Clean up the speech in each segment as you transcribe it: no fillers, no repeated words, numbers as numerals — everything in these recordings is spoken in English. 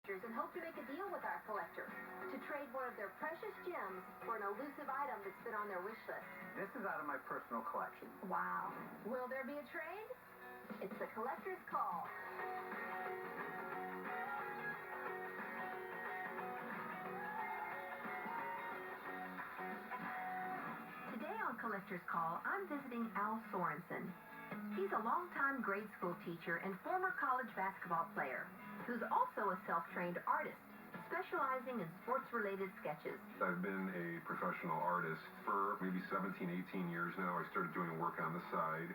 and hope to make a deal with our collector to trade one of their precious gems for an elusive item that's been on their wish list. This is out of my personal collection. Wow. Will there be a trade? It's the collector's call. Today on Collector's Call, I'm visiting Al Sorensen. He's a longtime grade school teacher and former college basketball player who's also a self-trained artist, specializing in sports-related sketches. I've been a professional artist for maybe 17, 18 years now. I started doing work on the side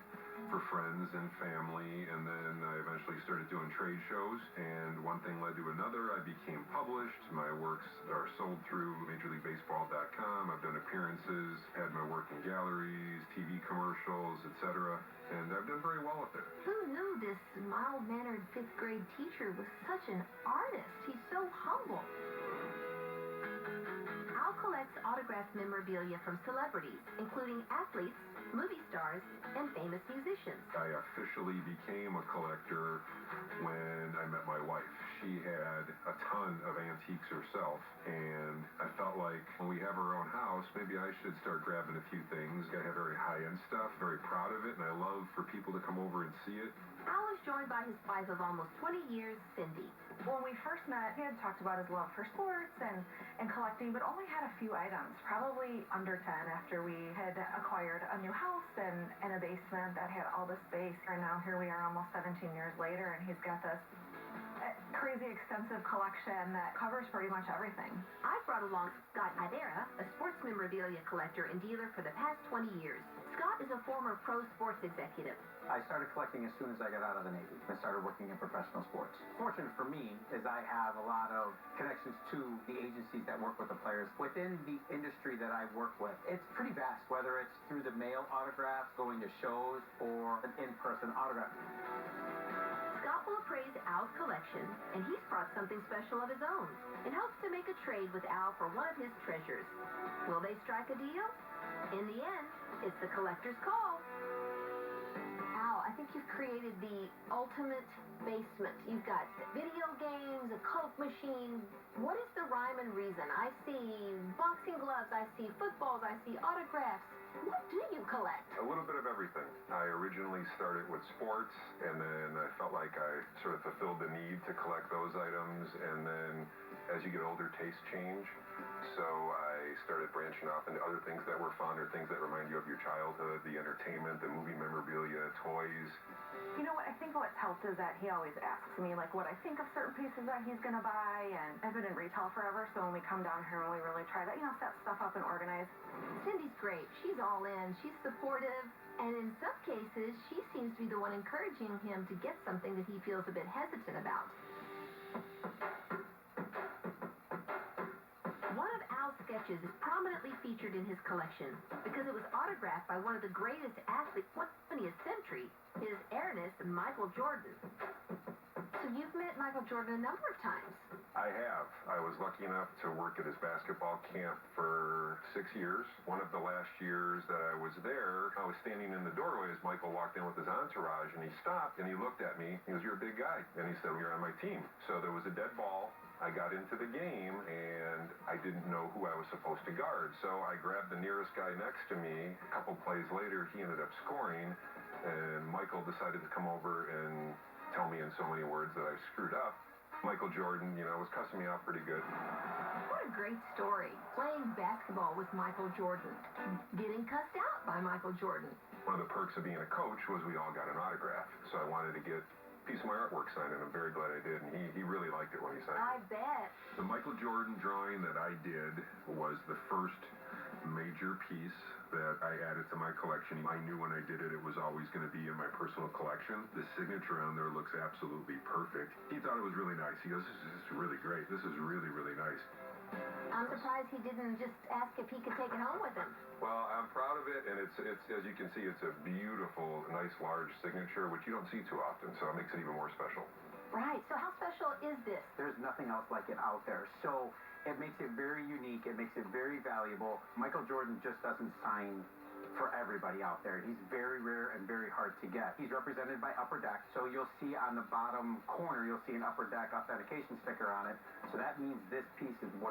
for friends and family, and then I eventually started doing trade shows, and one thing led to another. I became published. My works are sold through MajorLeagueBaseball.com. I've done appearances, had my work in galleries, TV commercials, etc., and I've done very well with it. Who knew this mild-mannered fifth-grade teacher was such an artist? He's so humble. Al collects autographed memorabilia from celebrities, including athletes, movie stars, and famous musicians. I officially became a collector when I met my wife. She had a ton of antiques herself, and I felt like when we have our own house, maybe I should start grabbing a few things. I have very high-end stuff, very proud of it, and I love for people to come over and see it. Al is joined by his wife of almost 20 years, Cindy. When we first met, he had talked about his love for sports and collecting, but only had a few items, probably under 10 after we had acquired a new house and a basement that had all this space. And now here we are almost 17 years later, and he's got this crazy extensive collection that covers pretty much everything. I brought along Scott Idera, a sports memorabilia collector and dealer for the past 20 years. Scott is a former pro sports executive. I started collecting as soon as I got out of the Navy. I started working in professional sports. Fortunate for me is I have a lot of connections to the agencies that work with the players. Within the industry that I work with, it's pretty vast, whether it's through the mail autographs, going to shows, or an in-person autograph. Scott will appraise Al's collection, and he's brought something special of his own in hopes to make a trade with Al for one of his treasures. Will they strike a deal? In the end, it's the collector's call. Al, I think you've created the ultimate basement. You've got video games, a Coke machine. What is the rhyme and reason? I see boxing gloves, I see footballs, I see autographs. What do you collect? A little bit of everything. I originally started with sports, and then I felt like I sort of fulfilled the need to collect those items, and then as you get older, tastes change. So I started branching off into other things that were fun, or things that remind you of your childhood, the entertainment, the movie memorabilia, toys. You know what, I think what's helped is that he always asks me, like, what I think of certain pieces that he's going to buy, and I've been in retail forever, so when we come down here and we really try to, set stuff up and organize. Cindy's great. She's all in. She's supportive. And in some cases, she seems to be the one encouraging him to get something that he feels a bit hesitant about. One of Al's sketches is prominently featured in his collection because it was autographed by one of the greatest athletes of the 20th century, His Airness Michael Jordan. So you've met Michael Jordan a number of times. I have. I was lucky enough to work at his basketball camp for 6 years. One of the last years that I was there, I was standing in the doorway as Michael walked in with his entourage, and he stopped and he looked at me. He goes, "You're a big guy." And he said, "You're on my team." So there was a dead ball. I got into the game, and I didn't know who I was supposed to guard. So I grabbed the nearest guy next to me. A couple plays later, he ended up scoring, and Michael decided to come over and tell me in so many words that I screwed up. Michael Jordan, was cussing me out pretty good. What a great story. Playing basketball with Michael Jordan. Getting cussed out by Michael Jordan. One of the perks of being a coach was we all got an autograph. So I wanted to get a piece of my artwork signed, and I'm very glad I did. And he really liked it when he signed I it. bet. The Michael Jordan drawing that I did was the first major piece that I added to my collection. I knew when I did it, it was always going to be in my personal collection. The signature on there looks absolutely perfect. He thought it was really nice. He goes, "This is really great. This is really, really nice." I'm surprised he didn't just ask if he could take it home with him. Well, I'm proud of it, and it's as you can see, it's a beautiful, nice, large signature, which you don't see too often, so it makes it even more special. Right. So how special is this? There's nothing else like it out there. So it makes it very unique. It makes it very valuable. Michael Jordan just doesn't sign for everybody out there. He's very rare and very hard to get. He's represented by Upper Deck, so you'll see on the bottom corner, you'll see an Upper Deck authentication sticker on it. So that means this piece is 100%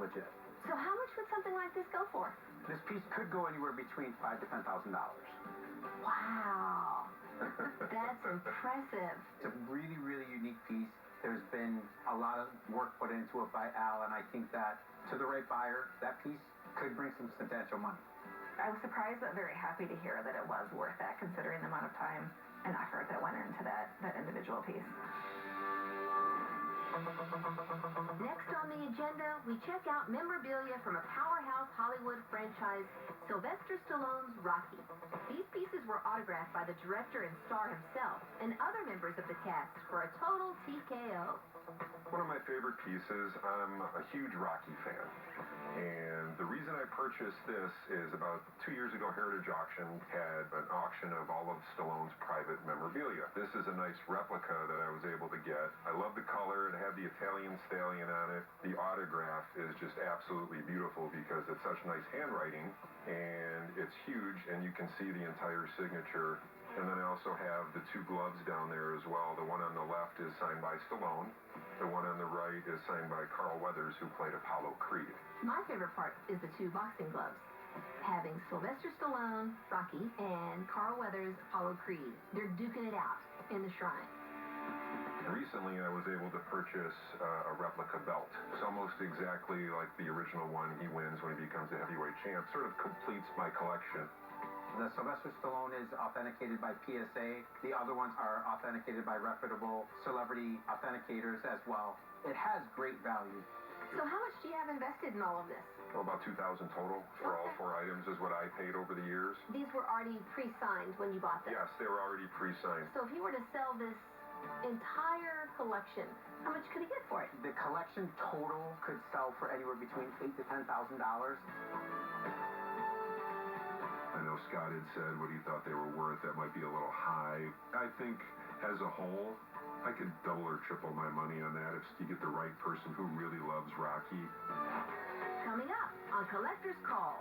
legit. So how much would something like this go for? This piece could go anywhere between $5,000 to $10,000. Wow. That's impressive. It's a really, really unique piece. There's been a lot of work put into it by Al, and I think that to the right buyer, that piece could bring some substantial money. I was surprised but very happy to hear that it was worth that, considering the amount of time and effort that went into that individual piece. Next on the agenda, we check out memorabilia from a powerhouse Hollywood franchise, Sylvester Stallone's Rocky. These pieces were autographed by the director and star himself and other members of the cast for a total TKO. One of my favorite pieces, I'm a huge Rocky fan. And the reason I purchased this is about 2 years ago, Heritage Auction had an auction of all of Stallone's private memorabilia. This is a nice replica that I was able to get. I love the color. It had the Italian stallion on it. The autograph is just absolutely beautiful because it's such nice handwriting, and it's huge, and you can see the entire signature. And then I also have the two gloves down there as well. The one on the left is signed by Stallone. The one on the right is signed by Carl Weathers, who played Apollo Creed. My favorite part is the two boxing gloves. Having Sylvester Stallone, Rocky, and Carl Weathers, Apollo Creed. They're duking it out in the shrine. Recently, I was able to purchase a replica belt. It's almost exactly like the original one he wins when he becomes the heavyweight champ. Sort of completes my collection. The Sylvester Stallone is authenticated by PSA. The other ones are authenticated by reputable celebrity authenticators as well. It has great value. So how much do you have invested in all of this? Well, about $2,000 total for all 4 items is what I paid over the years. These were already pre-signed when you bought them? Yes, they were already pre-signed. So if you were to sell this entire collection, how much could he get for it? The collection total could sell for anywhere between $8,000 to $10,000. I know Scott had said what he thought they were worth. That might be a little high. I think as a whole, I could double or triple my money on that if you get the right person who really loves Rocky. Coming up on Collector's Call,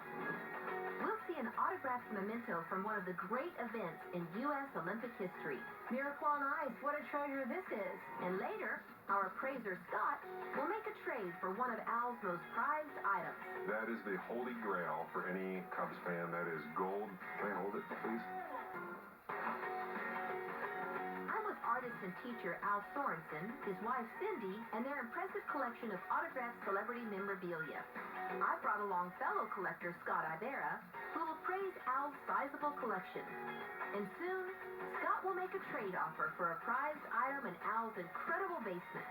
we'll see an autographed memento from one of the great events in U.S. Olympic history. Miracle on Ice, what a treasure this is. And later, our appraiser Scott will make a trade for one of Al's most prized items. That is the holy grail for any Cubs fan. That is gold. Can I hold it, please? I'm with artist and teacher Al Sorensen, his wife Cindy, and their impressive collection of autographed celebrity memorabilia. I brought along fellow collector Scott Ibarra, who will praise Al's sizable collection. And soon, Scott will make a trade offer for a prized item in Al's incredible basement.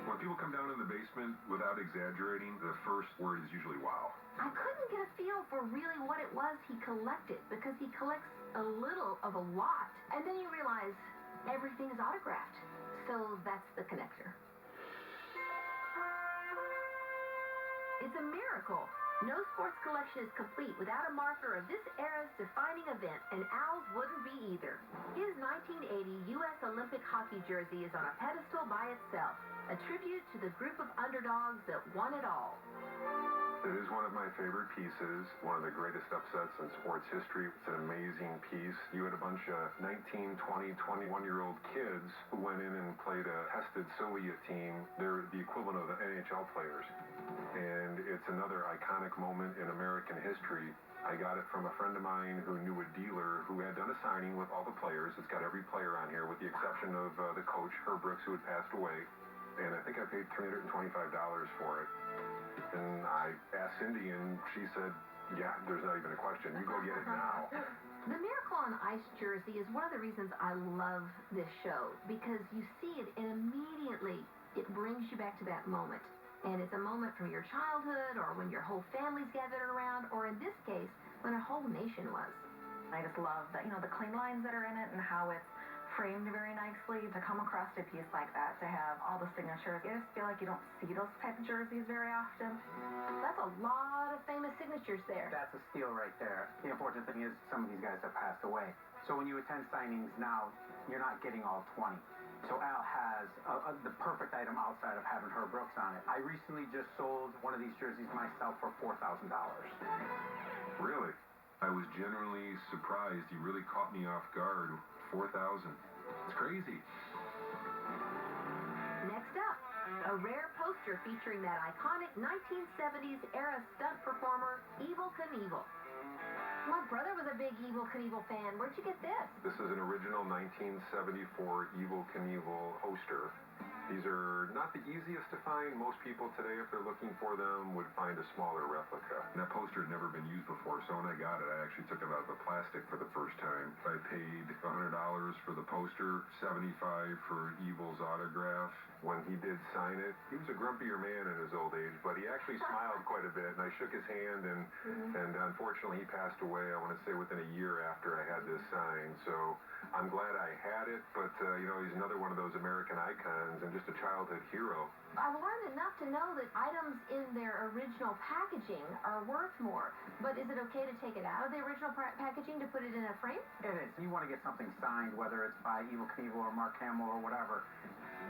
When people come down in the basement, without exaggerating, the first word is usually wow. I couldn't get a feel for really what it was he collected, because he collects a little of a lot. And then you realize everything is autographed. So that's the connector. It's a miracle. No sports collection is complete without a marker of this era's defining event, and Al's wouldn't be either. His 1980 U.S. Olympic hockey jersey is on a pedestal by itself, a tribute to the group of underdogs that won it all. It is one of my favorite pieces, one of the greatest upsets in sports history. It's an amazing piece. You had a bunch of 19, 20, 21-year-old kids who went in and played a tested Soviet team. They're the equivalent of the NHL players. And it's another iconic moment in American history. I got it from a friend of mine who knew a dealer who had done a signing with all the players. It's got every player on here with the exception of the coach, Herb Brooks, who had passed away. And I think I paid $325 for it. And I asked Cindy, and she said, yeah, there's not even a question. You go get it now. The Miracle on Ice jersey is one of the reasons I love this show, because you see it and immediately it brings you back to that moment. And it's a moment from your childhood, or when your whole family's gathered around, or in this case, when a whole nation was. I just love that, the clean lines that are in it and how it's framed very nicely. To come across a piece like that, to have all the signatures, I just feel like you don't see those type of jerseys very often. That's a lot of famous signatures there. That's a steal right there. The unfortunate thing is some of these guys have passed away. So when you attend signings now, you're not getting all 20. So Al has the perfect item outside of having Herb Brooks on it. I recently just sold one of these jerseys myself for $4,000. Really? I was genuinely surprised. He really caught me off guard. 4,000. It's crazy. Next up, a rare poster featuring that iconic 1970s era stunt performer, Evel Knievel. My brother was a big Evel Knievel fan. Where'd you get this? This is an original 1974 Evel Knievel poster. These are not the easiest to find. Most people today, if they're looking for them, would find a smaller replica. And that poster had never been used before, so when I got it, I actually took it out of the plastic for the first time. I paid $100 for the poster, $75 for Evel's autograph. When he did sign it, he was a grumpier man in his old age, but he actually smiled quite a bit, and I shook his hand, and unfortunately he passed away, I want to say, within a year after I had this signed. So I'm glad I had it, but he's another one of those American icons and just a childhood hero. I've learned enough to know that items in their original packaging are worth more, but is it okay to take it out of the original packaging to put it in a frame? It is. You want to get something signed, whether it's by Evel Knievel or Mark Hamill or whatever,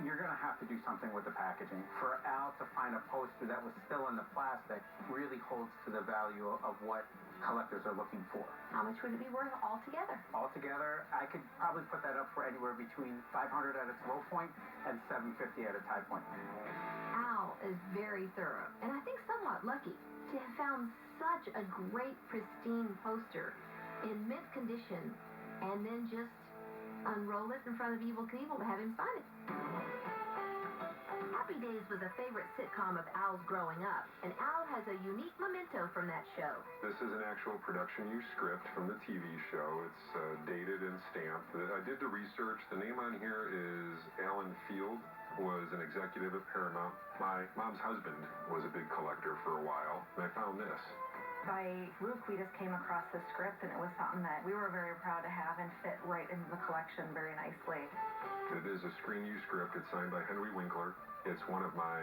you're going to have to do something with the packaging. For Al to find a poster that was still in the plastic really holds to the value of what collectors are looking for. How much would it be worth altogether? Altogether, I could probably put that up for anywhere between $500 at its low point and $750 at its high point. Al is very thorough, and I think somewhat lucky to have found such a great, pristine poster in mint condition and then just unroll it in front of Evel Knievel to have him sign it. Happy Days was a favorite sitcom of Al's growing up, and Al has a unique memento from that show. This is an actual production use script from the TV show. It's dated and stamped. I did the research. The name on here is Alan Field, was an executive at Paramount. My mom's husband was a big collector for a while, and I found this. By fluke, we just came across this script, and it was something that we were very proud to have and fit right into the collection very nicely. It is a screen use script. It's signed by Henry Winkler. It's one of my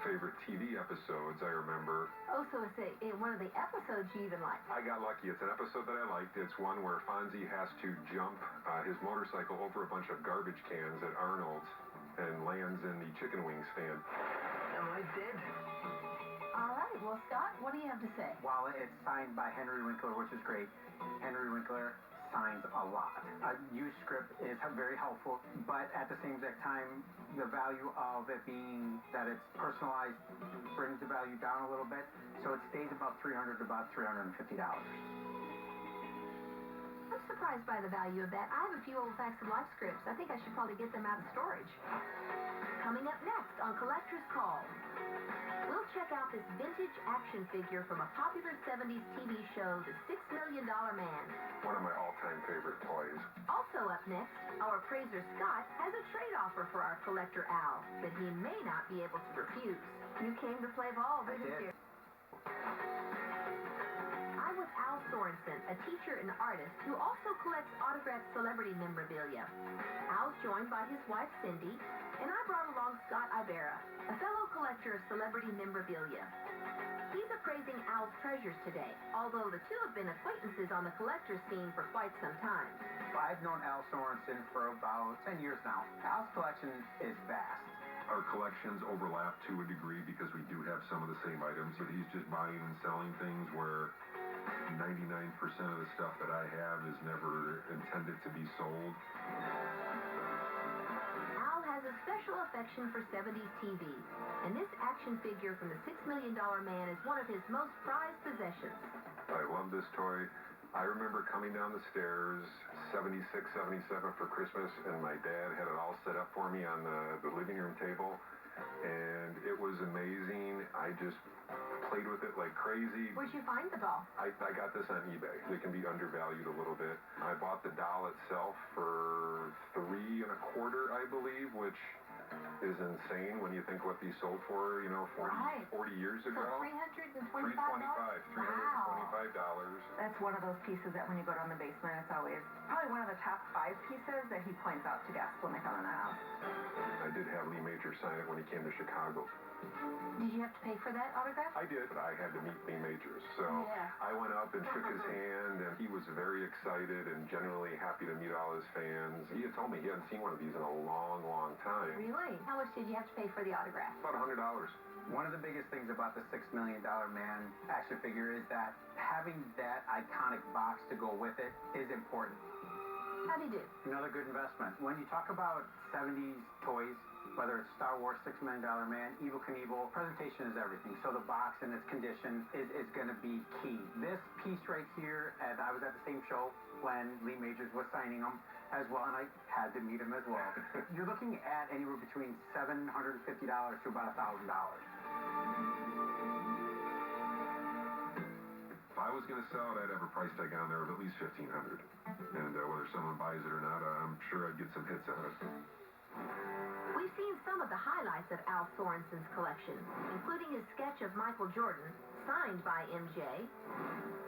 favorite TV episodes, I remember. Oh, so it's one of the episodes you even like. I got lucky. It's an episode that I liked. It's one where Fonzie has to jump his motorcycle over a bunch of garbage cans at Arnold's and lands in the chicken wing stand. Am I dead? All right. Well, Scott, what do you have to say? While it's signed by Henry Winkler, which is great, Henry Winkler signs a lot. A used script is very helpful, but at the same exact time, the value of it being that it's personalized brings the value down a little bit, so it stays about $300 to about $350. I'm surprised by the value of that. I have a few old Facts of Life scripts. I think I should probably get them out of storage. Coming up next on Collector's Call, we'll check out this vintage action figure from a popular 70s TV show, The $6 Million Man. One of my all-time favorite toys. Also up next, our appraiser Scott has a trade offer for our collector Al that he may not be able to refuse. You came to play ball, didn't you? I'm with Al Sorensen, a teacher and artist who also collects autographed celebrity memorabilia. Al's joined by his wife Cindy, and I brought along Scott Ibarra, a fellow collector of celebrity memorabilia. He's appraising Al's treasures today, although the two have been acquaintances on the collector scene for quite some time. I've known Al Sorensen for about 10 years now. Al's collection is vast. Our collections overlap to a degree because we do have some of the same items, but he's just buying and selling things where 99% of the stuff that I have is never intended to be sold. Al has a special affection for 70s TV, and this action figure from the $6 Million Man is one of his most prized possessions. I love this toy. I remember coming down the stairs, 76, 77 for Christmas, and my dad had it all set up for me on the living room table, and it was amazing. I just played with it like crazy. Where'd you find the doll? I got this on eBay. It can be undervalued a little bit. I bought the doll itself for $3.25, I believe, which is insane when you think what these sold for, 40 years ago. So $325? $325. That's one of those pieces that when you go down the basement, it's always probably one of the top 5 pieces that he points out to guests when they come in the house. I did have Lee Majors sign it when he came to Chicago. Did you have to pay for that autograph? I did, but I had to meet Lee Majors. So Yeah. I went up and shook his hand, and he was very excited and genuinely happy to meet all his fans. He had told me he hadn't seen one of these in a long, long time. Really? How much did you have to pay for the autograph? About $100. One of the biggest things about the $6 million man action figure is that having that iconic box to go with it is important. How'd he do? Another good investment. When you talk about 70s toys, whether it's Star Wars, $6 Million Man, Evel Knievel, presentation is everything. So the box and its condition is going to be key. This piece right here, and I was at the same show when Lee Majors was signing them as well, and I had to meet him as well. You're looking at anywhere between $750 to about $1,000. If I was going to sell it, I'd have a price tag on there of at least $1,500. And whether someone buys it or not, I'm sure I'd get some hits on it. We've seen some of the highlights of Al Sorensen's collection, including his sketch of Michael Jordan, signed by MJ,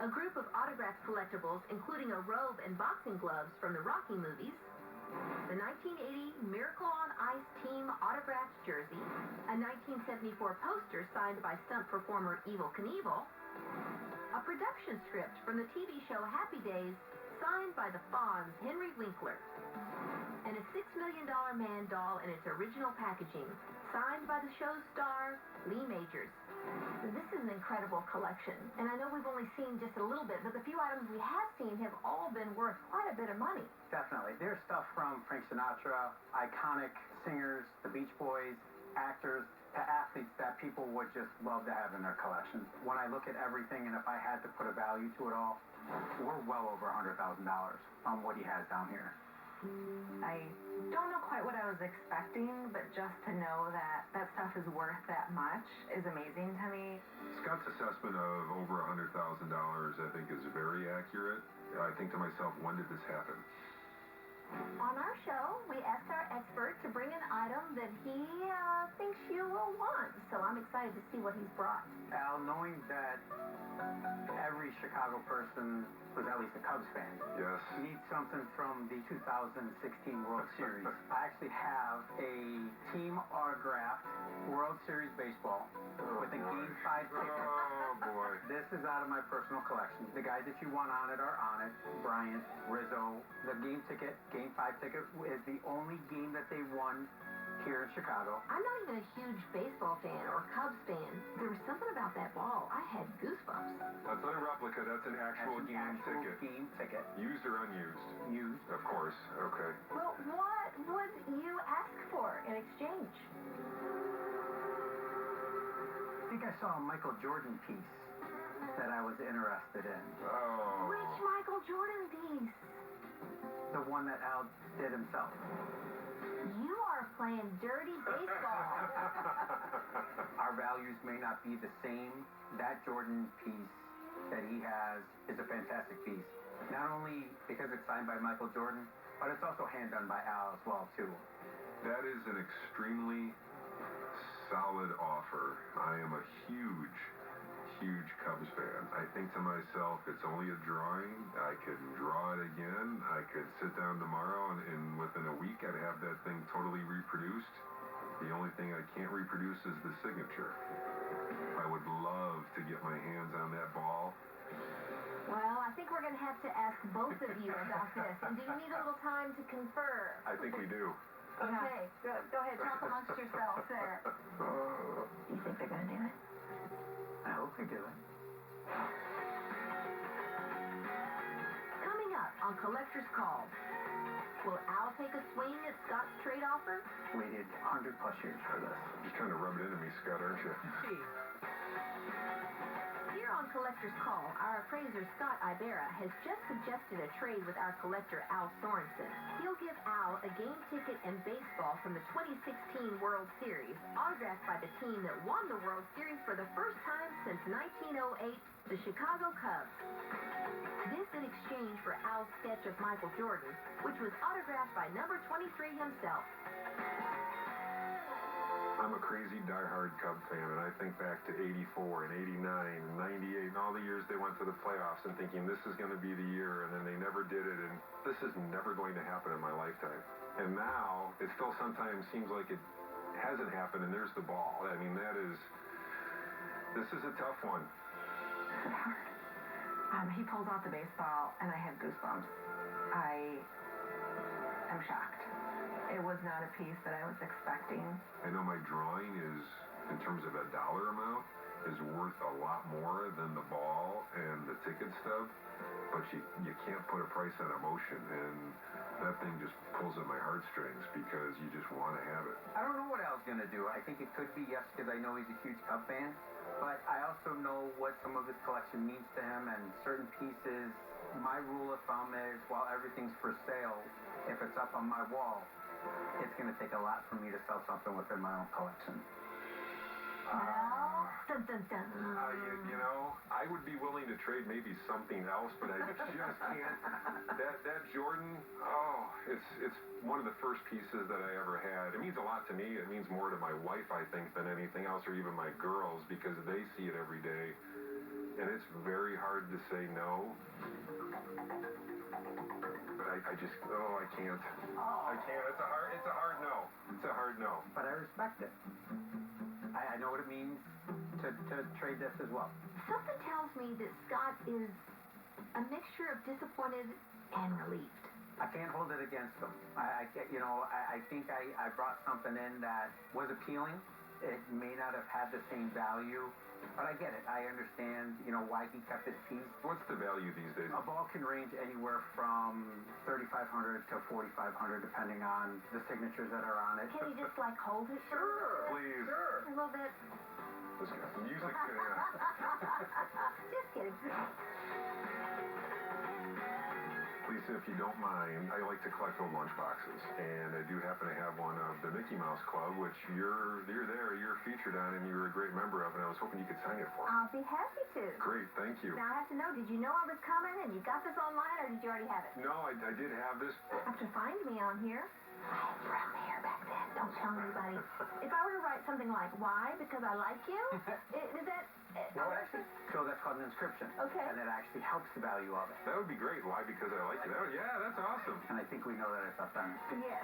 a group of autographed collectibles, including a robe and boxing gloves from the Rocky movies, the 1980 Miracle on Ice team autographed jersey, a 1974 poster signed by stunt performer Evel Knievel, a production script from the TV show Happy Days, signed by the Fonz Henry Winkler, and a $6 Million Man doll in its original packaging, signed by the show's star, Lee Majors. This is an incredible collection, and I know we've only seen just a little bit, but the few items we have seen have all been worth quite a bit of money. Definitely. There's stuff from Frank Sinatra, iconic singers, the Beach Boys, actors, to athletes that people would just love to have in their collection. When I look at everything, and if I had to put a value to it all, we're well over $100,000 on what he has down here. I don't know quite what I was expecting, but just to know that that stuff is worth that much is amazing to me. Scott's assessment of over $100,000, I think, is very accurate. I think to myself, when did this happen? On our show, we asked our expert to bring an item that he thinks you will want, so I'm excited to see what he's brought. Al, knowing that every Chicago person was at least a Cubs fan, Yes. needs something from the 2016 World Series. I actually have a team autographed World Series baseball with a Game 5 ticket. Oh, boy. This is out of my personal collection. The guys that you want on it are on it. Bryant, Rizzo. The game ticket, Game 5 ticket, is the only game that they won here in Chicago. I'm not even a huge baseball fan or Cubs fan. There was something about that ball. I had goosebumps. That's not a replica. That's an actual That's an game actual ticket. game ticket. Used or unused? Used. Of course. Okay. Well, what would you ask for in exchange? I think I saw a Michael Jordan piece that I was interested in. Oh. Which Michael Jordan piece? The one that Al did himself. You are playing dirty baseball. Our values may not be the same. That Jordan piece that he has is a fantastic piece. Not only because it's signed by Michael Jordan, but it's also hand done by Al as well, too. That is an extremely solid offer. I am a huge Cubs fan. I think to myself, it's only a drawing. I could draw it again. I could sit down tomorrow and within a week I'd have that thing totally reproduced. The only thing I can't reproduce is the signature. I would love to get my hands on that ball. Well, I think we're going to have to ask both of you about this. And do you need a little time to confer? I think we do. Okay, go ahead. Talk amongst yourselves there. You think they're going to do it? I hope we do it. Coming up on Collector's Call, will Al take a swing at Scott's trade offer? Waited 100+ years for this. Just trying to rub it into me, Scott, aren't you? Here on Collector's Call, our appraiser Scott Ibarra has just suggested a trade with our collector Al Sorensen. He'll give Al a game ticket and baseball from the 2016 World Series, autographed by the team that won the World Series for the first time since 1908, the Chicago Cubs. This in exchange for Al's sketch of Michael Jordan, which was autographed by number 23 himself. I'm a crazy diehard Cub fan, and I think back to 84 and 89 and 98 and all the years they went to the playoffs and thinking this is going to be the year, and then they never did it, and this is never going to happen in my lifetime. And now, it still sometimes seems like it hasn't happened, and there's the ball. I mean, this is a tough one. It's hard. He pulls out the baseball, and I have goosebumps. I am shocked. It was not a piece that I was expecting. I know my drawing is, in terms of a dollar amount, is worth a lot more than the ball and the ticket stub, but you can't put a price on emotion, and that thing just pulls at my heartstrings because you just want to have it. I don't know what Al's going to do. I think it could be yes because I know he's a huge Cub fan, but I also know what some of his collection means to him, and certain pieces, my rule of thumb is while everything's for sale, if it's up on my wall, it's going to take a lot for me to sell something within my own collection. Dun, dun, dun. You know, I would be willing to trade maybe something else, but I just can't. That Jordan, it's one of the first pieces that I ever had. It means a lot to me. It means more to my wife, I think, than anything else, or even my girls, because they see it every day, and it's very hard to say no. But I just, I can't. I can't. It's a hard no. It's a hard no. But I respect it. I know what it means to trade this as well. Something tells me that Scott is a mixture of disappointed and relieved. I can't hold it against him. I think I brought something in that was appealing. It may not have had the same value, but I get it. I understand, why he kept his piece. What's the value these days? A ball can range anywhere from $3,500 to $4,500, depending on the signatures that are on it. Can you just hold it? Sure, please. Sure. A little bit. Let's get some music. Just kidding. Lisa, if you don't mind, I like to collect old lunch boxes, and I do happen to have one of the Mickey Mouse Club, which you're featured on, and you're a great member of, and I was hoping you could sign it for me. I'll be happy to. Great, thank you. Now I have to know, did you know I was coming and you got this online, or did you already have it? No, I did have this. Have to find me on here. I had brown hair back then. Don't tell anybody. If I were to write something like, why? Because I like you? Is that... Well, actually, so that's called an inscription. Okay. And it actually helps the value of it. That would be great. Why? Because I like you. Yeah, that's awesome. And I think we know that it's authentic. Yes.